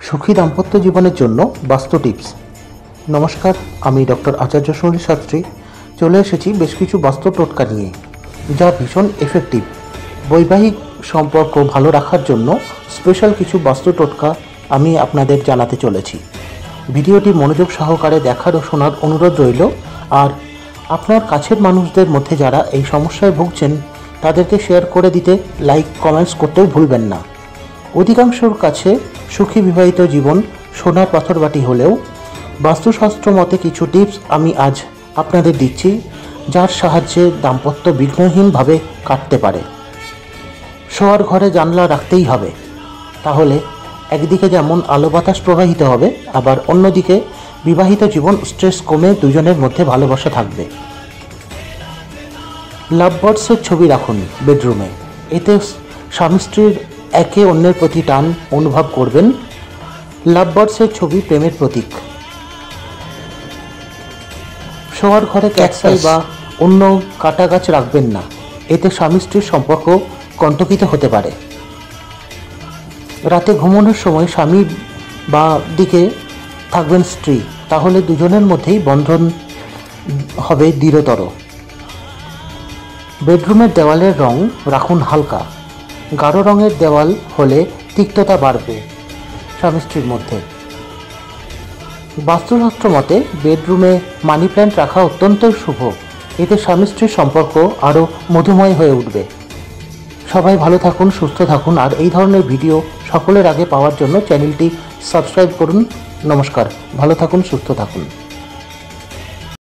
সুখী দাম্পত্য জীবনের জন্য বাস্তু টিপস। নমস্কার, আমি ডক্টর আচার্য সৌরী শাস্ত্রী চলে এসেছি বেশ কিছু বাস্তু টোটকা নিয়ে, যা ভীষণ এফেক্টিভ। বৈবাহিক সম্পর্ক ভালো রাখার জন্য স্পেশাল কিছু বাস্তু টোটকা আমি আপনাদের জানাতে চলেছি। ভিডিওটি মনোযোগ সহকারে দেখার ও শোনার অনুরোধ রইল। আর আপনার কাছের মানুষদের মধ্যে যারা এই সমস্যায় ভুগছেন তাদেরকে শেয়ার করে দিতে, লাইক কমেন্টস করতেও ভুলবেন না। অধিকাংশের কাছে সুখী বিবাহিত জীবন সোনার পাথরবাটি হলেও বাস্তুশাস্ত্র মতে কিছু টিপস আমি আজ আপনাদের দিচ্ছি, যার সাহায্যে দাম্পত্য বিঘ্নহীনভাবে কাটতে পারে। শোয়ার ঘরে জানলা রাখতেই হবে, তাহলে একদিকে যেমন আলো বাতাস প্রবাহিত হবে, আবার অন্যদিকে বিবাহিত জীবন স্ট্রেস কমে দুজনের মধ্যে ভালোবাসা থাকবে। লাভ বার্ডসের ছবি রাখুন বেডরুমে, এতে স্বামী স্ত্রীর একে অন্যের প্রতি টান অনুভব করবেন। লাভ বার্ডসের ছবি প্রেমের প্রতীক। শোয়ার ঘরে ক্যাকটাস বা অন্য কাটা গাছ রাখবেন না, এতে স্বামী স্ত্রীর সম্পর্ক কণ্টকিত হতে পারে। রাতে ঘুমানোর সময় স্বামী বা দিকে থাকবেন স্ত্রী, তাহলে দুজনের মধ্যেই বন্ধন হবে দৃঢ়তর। বেডরুমের দেওয়ালের রং রাখুন হালকা, গাঢ় রঙের দেওয়াল হলে তিক্ততা বাড়বে স্বামী স্ত্রীর মধ্যে। বাস্তুশাস্ত্র মতে বেডরুমে মানি প্ল্যান্ট রাখা অত্যন্ত শুভ, এতে স্বামী স্ত্রীর সম্পর্ক আরও মধুময় হয়ে উঠবে। সবাই ভালো থাকুন, সুস্থ থাকুন, আর এই ধরনের ভিডিও সকলের আগে পাওয়ার জন্য চ্যানেলটি সাবস্ক্রাইব করুন। নমস্কার, ভালো থাকুন, সুস্থ থাকুন।